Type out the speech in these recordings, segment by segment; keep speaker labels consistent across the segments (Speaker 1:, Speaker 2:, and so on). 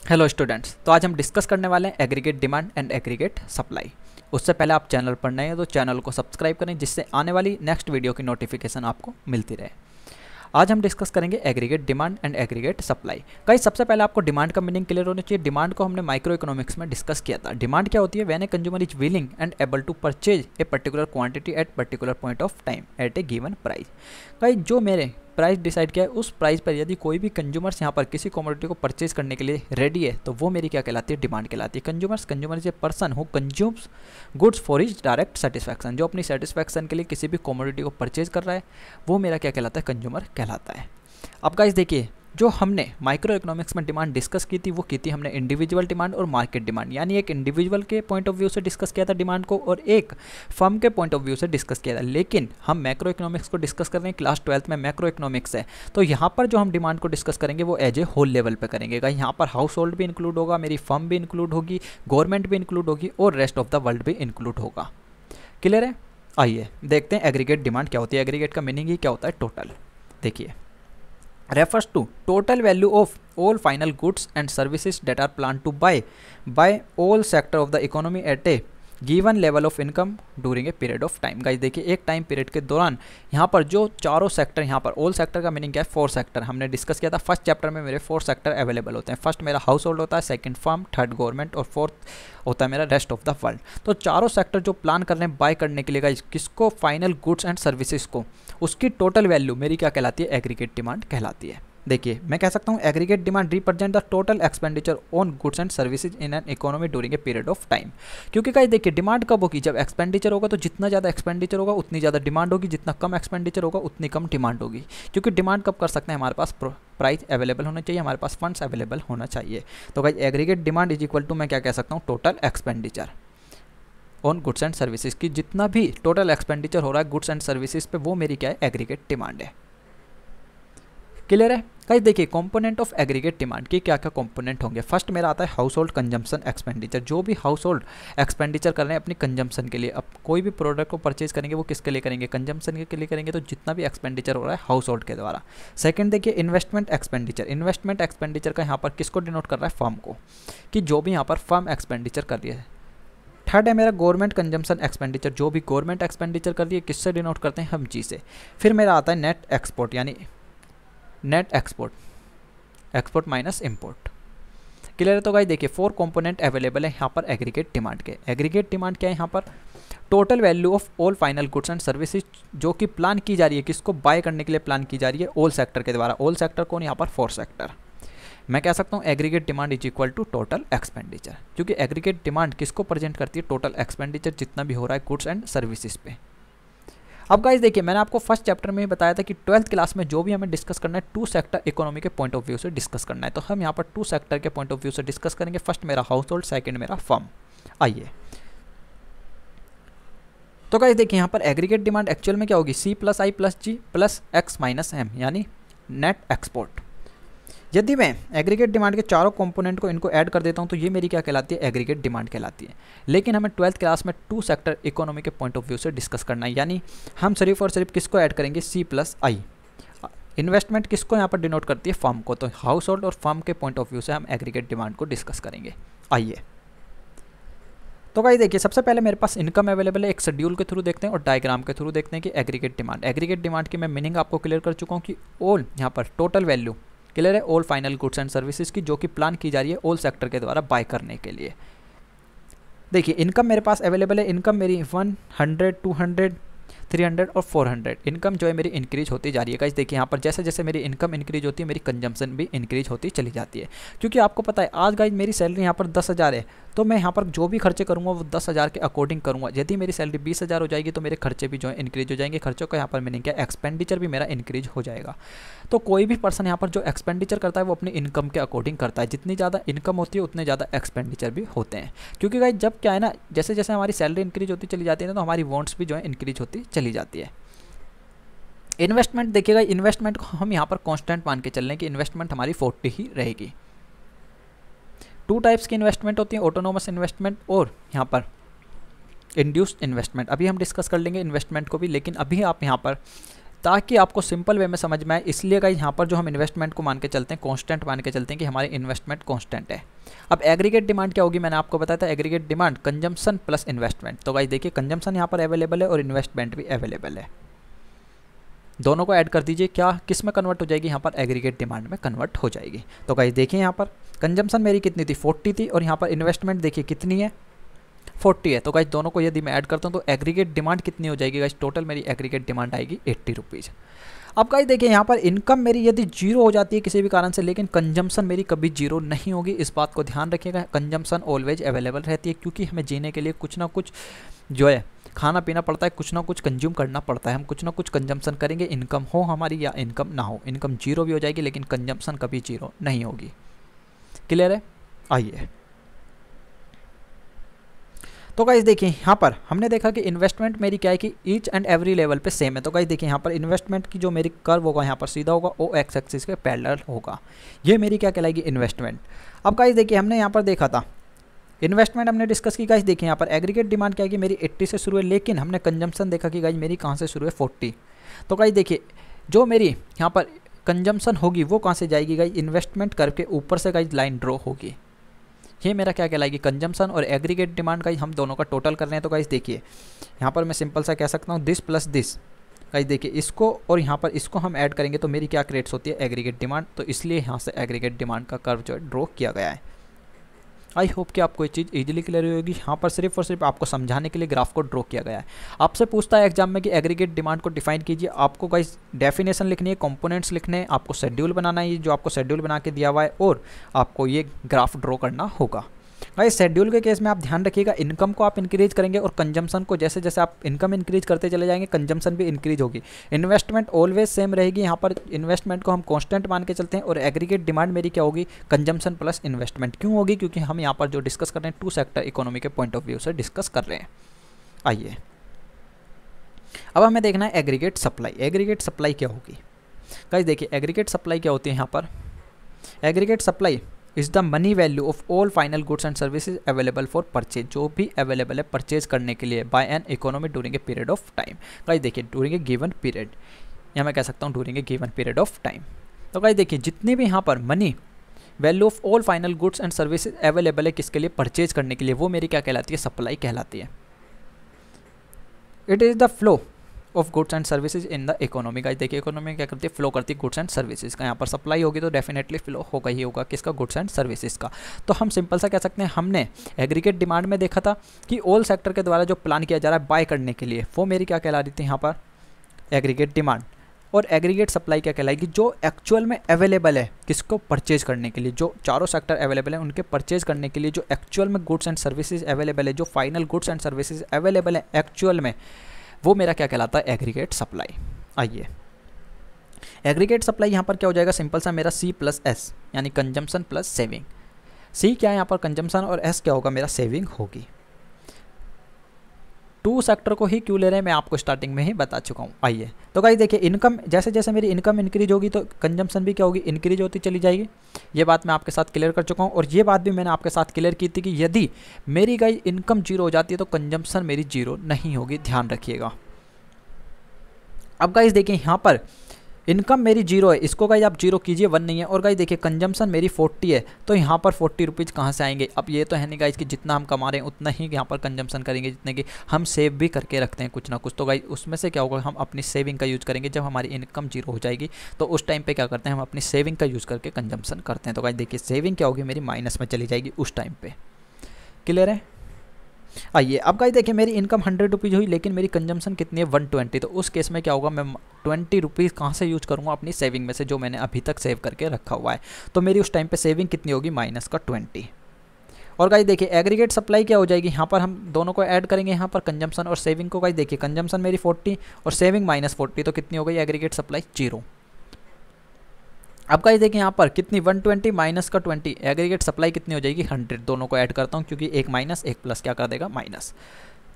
Speaker 1: Hello students, तो आज हम डिस्कस करने वाले हैं aggregate demand and aggregate supply. उससे पहले आप चैनल पर नए हैं तो चैनल को सब्सक्राइब करें, जिससे आने वाली नेक्स्ट वीडियो की नोटिफिकेशन आपको मिलती रहे। आज हम डिस्कस करेंगे aggregate demand and aggregate supply. Guys, सबसे पहले आपको डिमांड का मीनिंग क्लियर होना चाहिए। डिमांड को हमने माइक्रो इकोनॉमिक्स में डिस्कस किया था। डिमांड क्या होती है? When a consumer is willing and able to purchase a particular quantity at particular point of time at a given price. Guys, जो मेरे प्राइस डिसाइड किया है उस प्राइस पर यदि कोई भी कंज्यूमर्स यहाँ पर किसी कमोडिटी को परचेज करने के लिए रेडी है तो वो मेरी क्या कहलाती है? डिमांड कहलाती है। Consumer is a person who consumes goods for his direct satisfaction. जो अपनी सेटिस्फैक्शन के लिए किसी भी कमोडिटी को परचेज कर रहा है वो मेरा क्या कहलाता है? कंज्यूमर कहलाता है। अब गाइस देखिए, जो हमने माइक्रो इकोनॉमिक्स में डिमांड डिस्कस की थी वो की थी हमने इंडिविजुअल डिमांड और मार्केट डिमांड। यानी एक इंडिविजुअल के पॉइंट ऑफ व्यू से डिस्कस किया था डिमांड को और एक फर्म के पॉइंट ऑफ व्यू से डिस्कस किया था। लेकिन हम मैक्रो इकोनॉमिक्स को डिस्कस कर रहे हैं, क्लास 12th में मैक्रो इकोनॉमिक्स है, तो यहाँ पर जो हम डिमांड को डिस्कस करेंगे वो एज ए होल लेवल पे करेंगे। यहाँ पर हाउस होल्ड भी इंक्लूड होगा, मेरी फर्म भी इंक्लूड होगी, गवर्नमेंट भी इंक्लूड होगी और रेस्ट ऑफ द वर्ल्ड भी इंक्लूड होगा। क्लियर है? आइए देखते हैं एग्रीगेट डिमांड क्या होती है। एग्रीगेट का मीनिंग ही क्या होता है? टोटल। देखिए, refers to total value of all final goods and services that are planned to buy by all sector of the economy at a given level of income during a period of time। Guys देखिए, एक time period के दौरान यहाँ पर जो चारों sector, यहाँ पर ऑल सेक्टर का मीनिंग क्या है? 4 सेक्टर हमने डिस्कस किया था। फर्स्ट चैप्टर में मेरे 4 सेक्टर अवेलेबल होते हैं। फर्स्ट मेरा हाउस होल्ड होता है, सेकंड फर्म, थर्ड गवर्नमेंट और फोर्थ होता है मेरा रेस्ट ऑफ द वर्ल्ड। तो चारों सेक्टर जो प्लान कर रहे हैं बाय करने के लिए गाइस किसको? फाइनल गुड्स एंड सर्विसेज को, उसकी टोटल वैल्यू मेरी क्या कहलाती है? एग्रीगेट डिमांड कहलाती है। देखिए, मैं कह सकता हूँ aggregate demand represent the total expenditure on goods and services in an economy during a period of time. क्योंकि गाइस देखिए, डिमांड कब होगी? जब एक्सपेंडिचर होगा, तो जितना ज़्यादा एक्सपेंडिचर होगा उतनी ज़्यादा डिमांड होगी, जितना कम एक्सपेंडिचर होगा उतनी कम डिमांड होगी। क्योंकि डिमांड कब कर सकते हैं? हमारे पास प्राइस अवेलेबल होना चाहिए, हमारे पास फंड्स अवेलेबल होना चाहिए। तो guys aggregate demand is equal to, मैं क्या कह सकता हूँ, total expenditure on goods and services की जितना भी टोटल एक्सपेंडिचर हो रहा है गुड्स एंड सर्विसेज पे, वो मेरी क्या है? एग्रीगेट डिमांड है। क्लियर है? गाइस देखिए, कंपोनेंट ऑफ एग्रीगेट डिमांड के क्या क्या कंपोनेंट होंगे। फर्स्ट मेरा आता है हाउस होल्ड कंजम्पशन एक्सपेंडिचर। जो भी हाउस होल्ड एक्सपेंडिचर कर रहे हैं अपनी कंजम्पशन के लिए, अब कोई भी प्रोडक्ट को परचेज करेंगे वो किसके लिए करेंगे? कंजम्पशन के लिए करेंगे। तो जितना भी एक्सपेंडिचर हो रहा है हाउस होल्ड के द्वारा। सेकंड देखिए, इन्वेस्टमेंट एक्सपेंडिचर। इन्वेस्टमेंट एक्सपेंडिचर का यहाँ पर किसको डिनोट कर रहा है? फर्म को, कि जो भी यहाँ पर फर्म एक्सपेंडिचर कर रही है। थर्ड है मेरा गवर्नमेंट कंजम्पशन एक्सपेंडिचर। जो भी गवर्नमेंट एक्सपेंडिचर कर रही है किससे डिनोट करते हैं? हम जी से। फिर मेरा आता है नेट एक्सपोर्ट, यानी net export minus import. Clear है? तो गाइस देखिए, 4 कंपोनेंट अवेलेबल है यहाँ पर एग्रीगेट डिमांड के। एग्रीगेट डिमांड क्या है? यहाँ पर total value of all final goods and services जो कि प्लान की जा रही है, किसको बाय करने के लिए प्लान की जा रही है? ऑल सेक्टर के द्वारा। ऑल सेक्टर कौन? यहाँ पर 4 सेक्टर। मैं कह सकता हूँ aggregate demand is equal to total expenditure, क्योंकि एग्रीगेट डिमांड किसको प्रेजेंट करती है? टोटल एक्सपेंडिचर जितना भी हो रहा है गुड्स एंड सर्विसेज पे। अब गाइस देखिए, मैंने आपको फर्स्ट चैप्टर में ही बताया था कि 12th क्लास में जो भी हमें डिस्कस करना है 2 सेक्टर इकोनॉमी के पॉइंट ऑफ व्यू से डिस्कस करना है। तो हम यहाँ पर 2 सेक्टर के पॉइंट ऑफ व्यू से डिस्कस करेंगे। फर्स्ट मेरा हाउस होल्ड, सेकेंड मेरा फर्म। आइए, तो गाइस देखिए, यहाँ पर एग्रीगेट डिमांड एक्चुअल में क्या होगी? C+I+G+X-M, यानी नेट एक्सपोर्ट। यदि मैं एग्रीगेट डिमांड के चारों कंपोनेंट को इनको ऐड कर देता हूं तो ये मेरी क्या कहलाती है? एग्रीगेट डिमांड कहलाती है। लेकिन हमें 12th क्लास में 2 सेक्टर इकोनॉमी के पॉइंट ऑफ व्यू से डिस्कस करना है, यानी हम सिर्फ और सिर्फ किसको ऐड करेंगे? C+I। इन्वेस्टमेंट किसको यहाँ पर डिनोट करती है? फर्म को। तो हाउस होल्ड और फर्म के पॉइंट ऑफ व्यू से हम एग्रीगेट डिमांड को डिस्कस करेंगे। आइए, तो गाइस देखिए, सबसे पहले मेरे पास इनकम अवेलेबल है। एक शेड्यूल के थ्रू देखते हैं और डायग्राम के थ्रू देखते हैं कि एग्रीगेट डिमांड की मैं मीनिंग आपको क्लियर कर चुका हूँ कि ऑल यहाँ पर टोटल वैल्यू क्लियर है, all final goods and services की जो कि प्लान की जा रही है ऑल सेक्टर के द्वारा बाय करने के लिए। देखिए, इनकम मेरे पास अवेलेबल है। इनकम मेरी 100, 200, 300 और 400 इनकम जो है मेरी इंक्रीज होती जा रही है। गाइस देखिए, यहाँ पर जैसे जैसे मेरी इनकम इंक्रीज होती है मेरी कंजम्पशन भी इंक्रीज होती चली जाती है। क्योंकि आपको पता है आज गाइस मेरी सैलरी यहाँ पर 10,000 है, तो मैं यहाँ पर जो भी खर्चे करूँगा वो 10,000 के अकॉर्डिंग करूँगा। यदि मेरी सैलरी 20,000 हो जाएगी तो मेरे खर्चे भी जो है इंक्रीज हो जाएंगे। खर्चों का यहाँ पर मीनिंग क्या? एक्सपेंडिचर भी मेरा इंक्रीज हो जाएगा। तो कोई भी पर्सन यहाँ पर जो एक्सपेंडिचर करता है वो अपनी इनकम के अकॉर्डिंग करता है। जितनी ज़्यादा इनकम होती है उतने ज़्यादा एक्सपेंडिचर भी होते हैं। क्योंकि गाइस जब क्या है ना, जैसे जैसे हमारी सैलरी इंक्रीज होती चली जाती है ना, तो हमारी वॉन्ट्स भी जो है इंक्रीज होती चली जाती है। इन्वेस्टमेंट देखिएगा, इन्वेस्टमेंट को हम यहाँ पर कांस्टेंट मान के चल रहे हैं कि इन्वेस्टमेंट हमारी 40 ही रहेगी। 2 टाइप्स की इन्वेस्टमेंट होती है, ऑटोनोमस इन्वेस्टमेंट और यहाँ पर इंड्यूस्ड इन्वेस्टमेंट। अभी हम डिस्कस कर लेंगे इन्वेस्टमेंट को भी, लेकिन अभी आप यहाँ पर ताकि आपको सिंपल वे में समझ में आए, इसलिए गाइस यहाँ पर जो हम इन्वेस्टमेंट को मान के चलते हैं, कांस्टेंट मान के चलते हैं कि हमारी इन्वेस्टमेंट कांस्टेंट है। अब एग्रीगेट डिमांड क्या होगी, मैंने आपको बताया था aggregate demand consumption plus investment. तो गाइस देखिए कंजम्पशन यहाँ पर अवेलेबल है और इन्वेस्टमेंट भी अवेलेबल है, दोनों को ऐड कर दीजिए, क्या किस में कन्वर्ट हो जाएगी, यहाँ पर एग्रीगेट डिमांड में कन्वर्ट हो जाएगी। तो गाइस देखिए यहाँ पर कंजम्पशन मेरी कितनी थी 40 थी और यहाँ पर इन्वेस्टमेंट देखिए कितनी है 40 है। तो गाइस दोनों को यदि मैं ऐड करता हूँ तो एग्रीगेट डिमांड कितनी हो जाएगी गाइस, टोटल मेरी एग्रीगेट डिमांड आएगी 80 रुपीज़। अब गाइस देखिए यहाँ पर इनकम मेरी यदि जीरो हो जाती है किसी भी कारण से, लेकिन कंजम्पशन मेरी कभी जीरो नहीं होगी, इस बात को ध्यान रखिएगा। कंजम्पशन ऑलवेज अवेलेबल रहती है, क्योंकि हमें जीने के लिए कुछ ना कुछ जो है खाना पीना पड़ता है, कुछ ना कुछ कंज्यूम करना पड़ता है, हम कुछ ना कुछ कंजम्पशन करेंगे, इनकम हो हमारी या इनकम ना हो। इनकम जीरो भी हो जाएगी लेकिन कंजम्पशन कभी जीरो नहीं होगी। क्लियर है? आइए तो गाइस देखिए यहाँ पर हमने देखा कि इन्वेस्टमेंट मेरी क्या है कि ईच एंड एवरी लेवल पे सेम है। तो गाइस देखिए यहाँ पर इन्वेस्टमेंट की जो मेरी कर्व होगा यहाँ पर सीधा होगा, ओ एक्स एक्सिस के पैरेलल होगा, ये मेरी क्या कहलाएगी इन्वेस्टमेंट। अब गाइस देखिए हमने यहाँ पर देखा था इन्वेस्टमेंट हमने डिस्कस की गाइस, देखिए यहाँ पर एग्रीगेट डिमांड क्या है कि मेरी 80 से शुरू है, लेकिन हमने कंजम्पशन देखा कि गाइस मेरी कहाँ से शुरू है 40। तो गाइस देखिए जो मेरी यहाँ पर कंजम्पशन होगी वो कहाँ से जाएगी गाइस, इन्वेस्टमेंट करके ऊपर से गाइस लाइन ड्रॉ होगी, ये मेरा क्या कहलाएगी कंजम्पशन और एग्रीगेट डिमांड गाइस हम दोनों का टोटल कर रहे हैं। तो गाइस देखिए यहाँ पर मैं सिंपल सा कह सकता हूँ दिस प्लस दिस, गाइस देखिए इसको और यहाँ पर इसको हम ऐड करेंगे तो मेरी क्या क्रिएट्स होती है एग्रीगेट डिमांड। तो इसलिए यहाँ से एग्रीगेट डिमांड का कर्व जो है ड्रॉ किया गया है। आई होप कि आपको ये चीज़ इजीली क्लियर होगी। यहाँ पर सिर्फ और सिर्फ आपको समझाने के लिए ग्राफ को ड्रॉ किया गया है। आपसे पूछता है एग्जाम में कि एग्रीगेट डिमांड को डिफाइन कीजिए, आपको गाइस डेफिनेशन लिखनी है, कंपोनेंट्स लिखने हैं, आपको शेड्यूल बनाना है, जो आपको शेड्यूल बना के दिया हुआ है, और आपको ये ग्राफ ड्रॉ करना होगा। गाइस शेड्यूल के केस में आप ध्यान रखिएगा इनकम को आप इंक्रीज करेंगे और कंजम्पशन को जैसे जैसे आप इनकम इंक्रीज करते चले जाएंगे कंजम्पशन भी इंक्रीज होगी। इन्वेस्टमेंट ऑलवेज सेम रहेगी, यहाँ पर इन्वेस्टमेंट को हम कांस्टेंट मान के चलते हैं और एग्रीगेट डिमांड मेरी क्या होगी कंजम्पशन प्लस इन्वेस्टमेंट। क्यों होगी, क्योंकि हम यहाँ पर जो डिस्कस कर रहे हैं टू सेक्टर इकोनॉमी के पॉइंट ऑफ व्यू से डिस्कस कर रहे हैं। आइए अब हमें देखना है एग्रीगेट सप्लाई। एग्रीगेट सप्लाई क्या होगी गाइस, देखिए एग्रीगेट सप्लाई क्या होती है, यहाँ पर aggregate supply is the money value of all final goods and services available for purchase, जो भी अवेलेबल है परचेज करने के लिए by an economy during a period of time. Guys देखिए ड्यूरिंग ए गिवन पीरियड, या मैं कह सकता हूँ during a given period of time. तो गाइस देखिए जितनी भी यहाँ पर money value of all final goods and services available है किसके लिए परचेज करने के लिए, वो मेरी क्या कहलाती है सप्लाई कहलाती है। It is the flow of goods and services in the economy. Guys देखिए इकोनॉमी क्या करती है फ्लो करती है गुड्स एंड सर्विसेज का। यहाँ पर सप्लाई होगी तो डेफिनेटली फ्लो होगा ही होगा किसका, गुड्स एंड सर्विसेज का। तो हम सिंपल सा कह सकते हैं हमने एग्रीगेट डिमांड में देखा था कि ऑल सेक्टर के द्वारा जो प्लान किया जा रहा है बाय करने के लिए वो मेरी क्या कहला रही थी यहाँ पर एग्रीगेट डिमांड। और एग्रीगेट सप्लाई क्या कहलाएगी, जो एक्चुअल में अवेलेबल है किसको परचेज करने के लिए, जो चारों सेक्टर अवेलेबल है उनके परचेज करने के लिए जो एक्चुअल में गुड्स एंड सर्विसेज अवेलेबल है, जो final goods and services available है एक्चुअल में, वो मेरा क्या कहलाता है एग्रीगेट सप्लाई। आइए एग्रीगेट सप्लाई यहाँ पर क्या हो जाएगा, सिंपल सा मेरा C प्लस S यानी कंजम्पशन प्लस सेविंग। C क्या है यहाँ पर कंजम्पशन और S क्या होगा मेरा सेविंग होगी। टू सेक्टर को ही क्यों ले रहे हैं मैं आपको स्टार्टिंग में ही बता चुका हूँ। आइए तो गाइस देखिए इनकम जैसे जैसे मेरी इनकम इंक्रीज होगी तो कंजम्पशन भी क्या होगी इंक्रीज होती चली जाएगी। ये बात मैं आपके साथ क्लियर कर चुका हूँ और ये बात भी मैंने आपके साथ क्लियर की थी कि यदि मेरी गाइस इनकम जीरो हो जाती है तो कंजम्पशन मेरी जीरो नहीं होगी, ध्यान रखिएगा। अब गाइस देखिए यहाँ पर इनकम मेरी जीरो है, इसको गाइस आप जीरो कीजिए 1 नहीं है। और गाइस देखिए कंजम्पशन मेरी 40 है तो यहाँ पर 40 रुपीज़ कहाँ से आएंगे। अब ये तो है नहीं गाइस कि जितना हम कमा रहे हैं उतना ही यहाँ पर कंजम्पशन करेंगे, जितने की हम सेव भी करके रखते हैं कुछ ना कुछ। तो गाइस उसमें से क्या होगा हम अपनी सेविंग का यूज़ करेंगे। जब हमारी इनकम जीरो हो जाएगी तो उस टाइम पर क्या करते हैं हम अपनी सेविंग का यूज़ करके कंजम्पशन करते हैं। तो गाइस देखिए सेविंग क्या होगी मेरी माइनस में चली जाएगी उस टाइम पर। क्लियर है? आइए अब गाइस देखिए मेरी इनकम 100 रुपीज़ हुई लेकिन मेरी कंजम्पशन कितनी है 120। तो उस केस में क्या होगा मैं 20 रुपीज़ कहाँ से यूज करूँगा अपनी सेविंग में से जो मैंने अभी तक सेव करके रखा हुआ है। तो मेरी उस टाइम पे सेविंग कितनी होगी माइनस का 20। और गाइस देखिए एग्रीगेट सप्लाई क्या हो जाएगी, यहाँ पर हम दोनों को ऐड करेंगे यहाँ पर कंजम्पशन और सेविंग को। गाइस देखिए कंजम्पशन मेरी 40 और सेविंग माइनस 40 तो कितनी हो गई एग्रीगेट सप्लाई 0। अब गाइस देखिए यहाँ पर कितनी 120 माइनस का 20 एग्रीगेट सप्लाई कितनी हो जाएगी 100। दोनों को ऐड करता हूँ क्योंकि एक माइनस एक प्लस क्या कर देगा माइनस।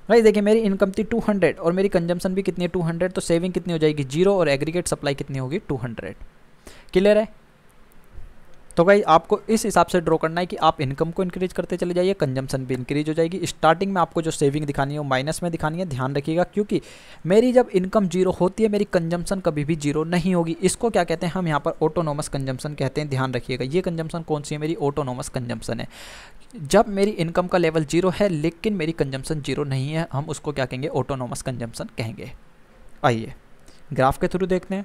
Speaker 1: गाइस देखिए मेरी इनकम थी 200 और मेरी कंजम्पशन भी कितनी है 200 तो सेविंग कितनी हो जाएगी 0 और एग्रीगेट सप्लाई कितनी होगी 200। क्लियर है? तो गाइस आपको इस हिसाब से ड्रॉ करना है कि आप इनकम को इंक्रीज करते चले जाइए, कंजम्पशन भी इंक्रीज हो जाएगी। स्टार्टिंग में आपको जो सेविंग दिखानी है वो माइनस में दिखानी है, ध्यान रखिएगा, क्योंकि मेरी जब इनकम जीरो होती है मेरी कंजम्पशन कभी भी जीरो नहीं होगी। इसको क्या कहते हैं हम यहाँ पर ऑटोनोमस कंजम्पशन कहते हैं, ध्यान रखिएगा। ये कंजम्पशन कौन सी है, मेरी ऑटोनोमस कंजम्पशन है। जब मेरी इनकम का लेवल जीरो है लेकिन मेरी कंजम्पशन जीरो नहीं है, हम उसको क्या कहेंगे, ऑटोनोमस कंजम्पशन कहेंगे। आइए ग्राफ के थ्रू देखते हैं।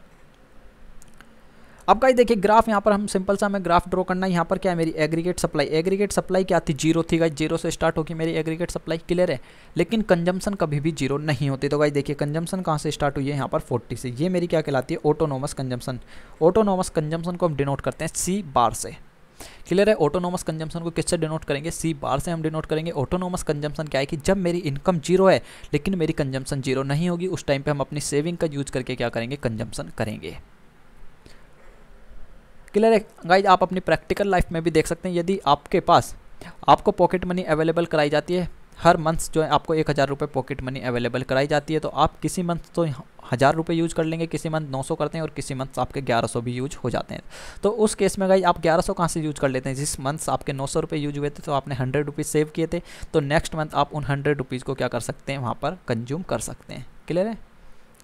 Speaker 1: अब गाइस देखिए ग्राफ यहाँ पर हम सिंपल सा हमें ग्राफ ड्रॉ करना है। यहाँ पर क्या है, मेरी एग्रीगेट सप्लाई, एग्रीगेट सप्लाई क्या थी, जीरो थी गाइस, जीरो से स्टार्ट होगी मेरी एग्रीगेट सप्लाई, क्लियर है। लेकिन कंजम्पशन कभी भी जीरो नहीं होती। तो गाइस देखिए कंजम्पशन कहाँ से स्टार्ट हुई है, यहाँ पर 40 से। ये मेरी क्या कहलाती है, ऑटोनोमस कंजम्पशन। ऑटोनोमस कंजम्पशन को हम डिनोट करते हैं सी बार से, क्लियर है। ऑटोनोमस कंजम्पशन को किससे डिनोट करेंगे, सी बार से हम डिनोट करेंगे। ऑटोनोमस कंजम्पशन क्या है कि जब मेरी इनकम जीरो है लेकिन मेरी कंजम्पशन जीरो नहीं होगी, उस टाइम पे हम अपनी सेविंग का यूज करके क्या करेंगे, कंजम्पशन करेंगे, क्लियर है गाइज। आप अपनी प्रैक्टिकल लाइफ में भी देख सकते हैं, यदि आपके पास आपको पॉकेट मनी अवेलेबल कराई जाती है, हर मंथ जो है आपको 1000 रुपये पॉकेट मनी अवेलेबल कराई जाती है, तो आप किसी मंथ तो 1000 रुपये यूज कर लेंगे, किसी मंथ 900 करते हैं और किसी मंथ आपके 1100 भी यूज हो जाते हैं। तो उस केस में गाइज आप 1100 कहाँ से यूज कर लेते हैं, जिस मंथ आपके 900 रुपये यूज हुए थे तो आपने 100 रुपीज़ सेव किए थे, तो नेक्स्ट मंथ आप उन 100 रुपीज़ को क्या कर सकते हैं, वहाँ पर कंज्यूम कर सकते हैं, क्लियर है।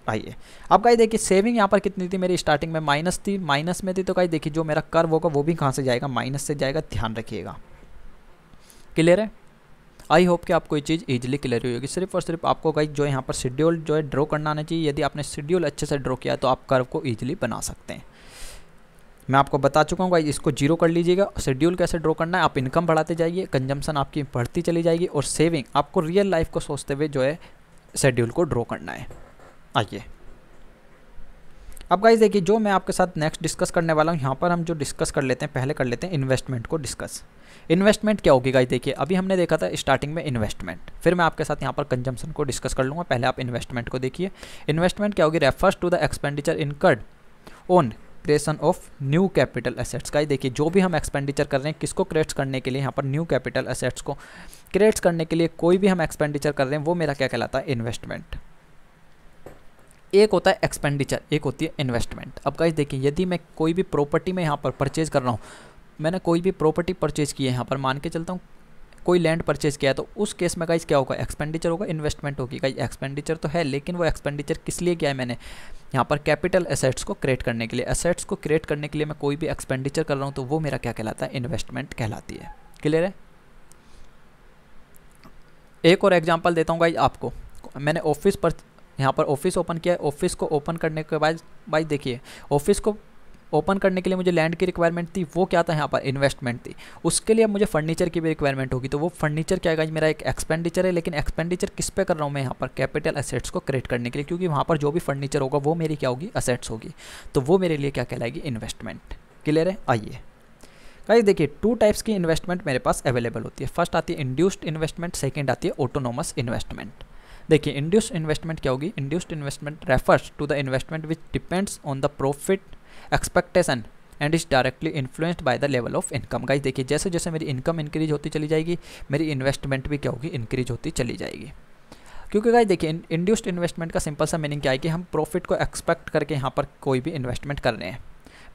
Speaker 1: आइए अब गाइस देखिए सेविंग यहाँ पर कितनी थी, मेरी स्टार्टिंग में माइनस थी, माइनस में थी। तो गाइस देखिए जो मेरा कर्व होगा वो भी कहाँ से जाएगा, माइनस से जाएगा, ध्यान रखिएगा, क्लियर है। आई होप कि आपको ये चीज़ इजीली क्लियर हुई होगी। सिर्फ और सिर्फ आपको गाइस जो है यहाँ पर शेड्यूल जो है ड्रॉ करना आना चाहिए। यदि आपने शेड्यूल अच्छे से ड्रॉ किया तो आप कर्व को ईजिली बना सकते हैं। मैं आपको बता चुका हूँ गाइस, इसको जीरो कर लीजिएगा। शेड्यूल कैसे ड्रॉ करना है, आप इनकम बढ़ाते जाइए, कंजम्पशन आपकी बढ़ती चली जाएगी, और सेविंग आपको रियल लाइफ को सोचते हुए जो है शेड्यूल को ड्रॉ करना है। आइए अब गाइस देखिए जो मैं आपके साथ नेक्स्ट डिस्कस करने वाला हूँ, यहाँ पर हम जो डिस्कस कर लेते हैं, पहले कर लेते हैं इन्वेस्टमेंट को डिस्कस। इन्वेस्टमेंट क्या होगी गाइस, देखिए अभी हमने देखा था स्टार्टिंग में इन्वेस्टमेंट, फिर मैं आपके साथ यहाँ पर कंजम्पशन को डिस्कस कर लूँगा। पहले आप इन्वेस्टमेंट को देखिए। इन्वेस्टमेंट क्या होगी, refers to the expenditure incurred on creation of new capital assets. Guys देखिए जो भी हम एक्सपेंडिचर कर रहे हैं, किसको क्रिएट करने के लिए, यहाँ पर न्यू कैपिटल एसेट्स को क्रिएट करने के लिए कोई भी हम एक्सपेंडिचर कर रहे हैं, वो मेरा क्या कहलाता है, इन्वेस्टमेंट। एक होता है एक्सपेंडिचर, एक होती है इन्वेस्टमेंट। अब गाइस देखिए यदि मैं कोई भी प्रॉपर्टी में यहाँ पर परचेज कर रहा हूँ, मैंने कोई भी प्रॉपर्टी परचेज की है, यहाँ पर मान के चलता हूँ कोई लैंड परचेज किया है, तो उस केस में गाइस क्या होगा, एक्सपेंडिचर होगा, इन्वेस्टमेंट होगी। गाइस एक्सपेंडिचर तो है लेकिन वो एक्सपेंडिचर किस लिए किया है, मैंने यहाँ पर कैपिटल एसेट्स को क्रिएट करने के लिए। एसेट्स को क्रिएट करने के लिए मैं कोई भी एक्सपेंडिचर कर रहा हूँ तो वो मेरा क्या कहलाता है, इन्वेस्टमेंट कहलाती है, क्लियर है। एक और एग्जाम्पल देता हूँ गाइस आपको। मैंने ऑफिस पर यहाँ पर ऑफिस ओपन किया है, ऑफिस को ओपन करने के बाद भाई देखिए ऑफिस को ओपन करने के लिए मुझे लैंड की रिक्वायरमेंट थी, वो क्या था, यहाँ पर इन्वेस्टमेंट थी। उसके लिए मुझे फर्नीचर की भी रिक्वायरमेंट होगी, तो वो फर्नीचर क्या है, मेरा एक एक्सपेंडिचर है, लेकिन एक्सपेंडिचर किस पे कर रहा हूँ मैं, यहाँ पर कैपिटल एसेट्स को क्रिएट करने के लिए, क्योंकि वहाँ पर जो भी फर्नीचर होगा वो मेरी क्या होगी, एसेट्स होगी, तो वो मेरे लिए क्या कहलाएगी, इन्वेस्टमेंट, क्लियर है। आइए गाइस देखिए टू टाइप्स की इन्वेस्टमेंट मेरे पास अवेलेबल होती है। फर्स्ट आती है इंड्यूस्ड इन्वेस्टमेंट, सेकेंड आती है ऑटोनोमस इन्वेस्टमेंट। देखिए इंड्यूस्ड इन्वेस्टमेंट क्या होगी, induced investment refers to the investment which depends on the profit expectation and is directly influenced by the level of income. Guys देखिए जैसे जैसे मेरी इनकम इंक्रीज होती चली जाएगी, मेरी इन्वेस्टमेंट भी क्या होगी, इंक्रीज होती चली जाएगी। क्योंकि गाइस देखिए इंड्यूस्ड इन्वेस्टमेंट का सिंपल सा मीनिंग क्या है कि हम प्रॉफिट को एक्सपेक्ट करके यहाँ पर कोई भी इन्वेस्टमेंट कर रहे हैं।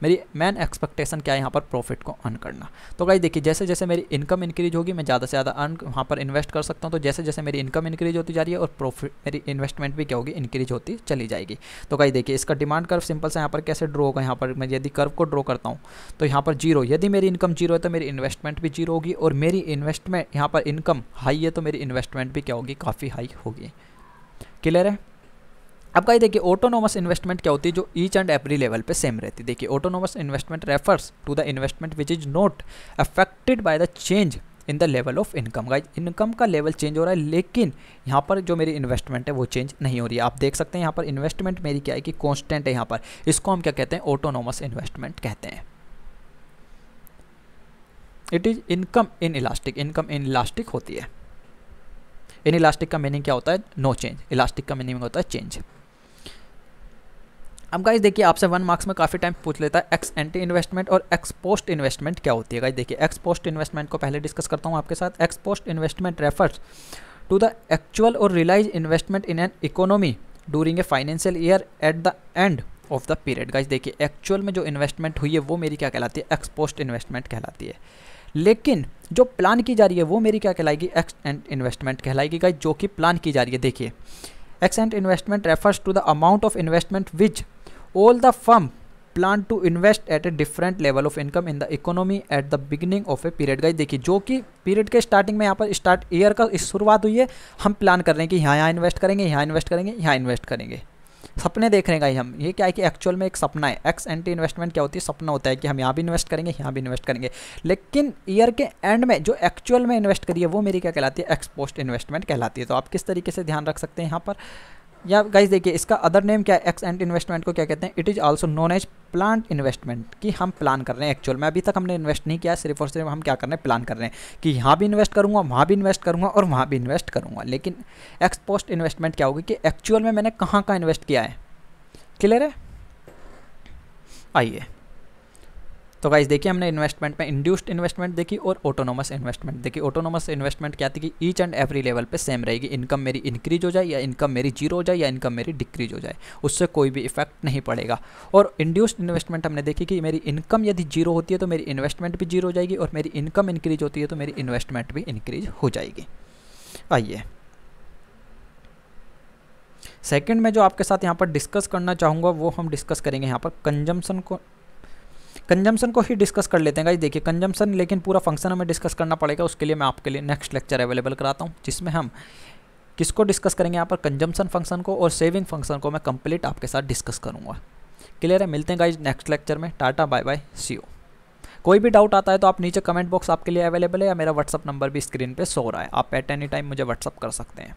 Speaker 1: मेरी मेन एक्सपेक्टेशन क्या है, यहाँ पर प्रॉफिट को अर्न करना। तो गाइस देखिए जैसे जैसे मेरी इनकम इंक्रीज होगी, मैं ज़्यादा से ज़्यादा अर्न वहाँ पर इन्वेस्ट कर सकता हूँ। तो जैसे जैसे मेरी इनकम इंक्रीज होती जा रही है और प्रॉफिट मेरी इन्वेस्टमेंट भी क्या होगी, इंक्रीज होती चली जाएगी। तो गाइस देखिए इसका डिमांड कर्व सिंपल सा यहाँ पर कैसे ड्रॉ होगा, यहाँ पर मैं यदि कर्व को ड्रॉ करता हूँ तो यहाँ पर जीरो, यदि मेरी इनकम जीरो है तो मेरी इन्वेस्टमेंट भी जीरो होगी, और मेरी इन्वेस्टमेंट यहाँ पर इनकम हाई है तो मेरी इन्वेस्टमेंट भी क्या होगी, काफ़ी हाई होगी, क्लियर है। अब गाइस देखिए ऑटोनोमस इन्वेस्टमेंट क्या होती है, जो ईच एंड एवरी लेवल पे सेम रहती है। देखिए autonomous investment refers to the investment which is not affected by the change in the level of income. Guys income का लेवल चेंज हो रहा है लेकिन यहाँ पर जो मेरी इन्वेस्टमेंट है वो चेंज नहीं हो रही है। आप देख सकते हैं यहाँ पर इन्वेस्टमेंट मेरी क्या है कि कॉन्स्टेंट है, यहाँ पर इसको हम क्या कहते हैं, ऑटोनोमस इन्वेस्टमेंट कहते हैं। It is income in elastic, income in elastic होती है। इन इलास्टिक का मीनिंग क्या होता है, नो चेंज, इलास्टिक का मीनिंग होता है चेंज। अब गाइस देखिए आपसे 1 मार्क्स में काफ़ी टाइम पूछ लेता है एक्स एंटी इन्वेस्टमेंट और एक्स पोस्ट इन्वेस्टमेंट क्या होती है। गाइस देखिए एक्स पोस्ट इन्वेस्टमेंट को पहले डिस्कस करता हूँ आपके साथ। Ex post investment refers to the actual or realise investment in an economy during a financial year at the end of the period. Guys देखिए एक्चुअल में जो इन्वेस्टमेंट हुई है वो मेरी क्या कहलाती है, एक्स पोस्ट इन्वेस्टमेंट कहलाती है। लेकिन जो प्लान की जा रही है वो मेरी क्या कहलाएगी, एक्स एंड इन्वेस्टमेंट कहलाएगी गाइस, जो कि प्लान की जा रही है। देखिए ex ante investment refers to the amount of investment which all the firm plan to invest at a different level of income in the economy at the beginning of a period. Guys देखिए जो कि period के starting में यहाँ पर start year का शुरुआत हुई है, हम प्लान कर रहे हैं कि यहाँ इन्वेस्ट करेंगे, यहाँ इन्वेस्ट करेंगे, यहाँ इन्वेस्ट करेंगे, सपने देख रहे हैं गाइस हम। ये क्या है कि एक्चुअल में एक सपना है। एक्स एंटी इन्वेस्टमेंट क्या होती है, सपना होता है कि हम यहाँ भी इन्वेस्ट करेंगे, यहाँ भी इन्वेस्ट करेंगे। लेकिन ईयर के एंड में जो एक्चुअल में इन्वेस्ट करिए वो मेरी क्या कहलाती है, एक्स पोस्ट इन्वेस्टमेंट कहलाती है। तो आप किस तरीके से ध्यान रख सकते हैं यहाँ पर, या गाइस देखिए इसका अदर नेम क्या है, एक्स एंड इन्वेस्टमेंट को क्या कहते हैं, it is also known as plan investment, कि हम प्लान कर रहे हैं। एक्चुअल में अभी तक हमने इन्वेस्ट नहीं किया, सिर्फ और सिर्फ हम क्या कर रहे हैं, प्लान कर रहे हैं कि यहाँ भी इन्वेस्ट करूँगा, वहाँ भी इन्वेस्ट करूँगा और वहाँ भी इन्वेस्ट करूँगा। लेकिन एक्स पोस्ट इन्वेस्टमेंट क्या होगी कि एक्चुअल में मैंने कहाँ कहाँ इन्वेस्ट किया है। क्लियर है? आइए तो गाइस देखिए हमने इन्वेस्टमेंट में इंड्यूस्ड इन्वेस्टमेंट देखी और ऑटोनोमस इन्वेस्टमेंट देखी। ऑटोनोमस इन्वेस्टमेंट क्या थी कि ईच एंड एवरी लेवल पे सेम रहेगी, इनकम मेरी इंक्रीज हो जाए या इनकम मेरी जीरो हो जाए या इनकम मेरी डिक्रीज हो जाए, उससे कोई भी इफेक्ट नहीं पड़ेगा। और इंड्यूस्ड इन्वेस्टमेंट हमने देखी कि मेरी इनकम यदि जीरो होती है तो मेरी इन्वेस्टमेंट भी जीरो हो जाएगी, और मेरी इनकम इंक्रीज होती है तो मेरी इन्वेस्टमेंट भी इंक्रीज हो जाएगी। आइए सेकंड में जो आपके साथ यहाँ पर डिस्कस करना चाहूँगा वो हम डिस्कस करेंगे यहाँ पर कंजम्पशन को ही डिस्कस कर लेते हैं गाइस। देखिए कंजम्पशन, लेकिन पूरा फंक्शन हमें डिस्कस करना पड़ेगा, उसके लिए मैं आपके लिए नेक्स्ट लेक्चर अवेलेबल कराता हूँ, जिसमें हम किसको डिस्कस करेंगे यहाँ पर, कंजम्पशन फंक्शन को, और सेविंग फंक्शन को मैं कंप्लीट आपके साथ डिस्कस करूँगा। क्लियर है? मिलते हैं गाइस नेक्स्ट लेक्चर में। Tata bye bye, see you. कोई भी डाउट आता है तो आप नीचे कमेंट बॉक्स आपके लिए अवेलेबल है, या मेरा व्हाट्सअप नंबर भी स्क्रीन पर शो हो रहा है, आप एट एनी टाइम मुझे व्हाट्सअप कर सकते हैं।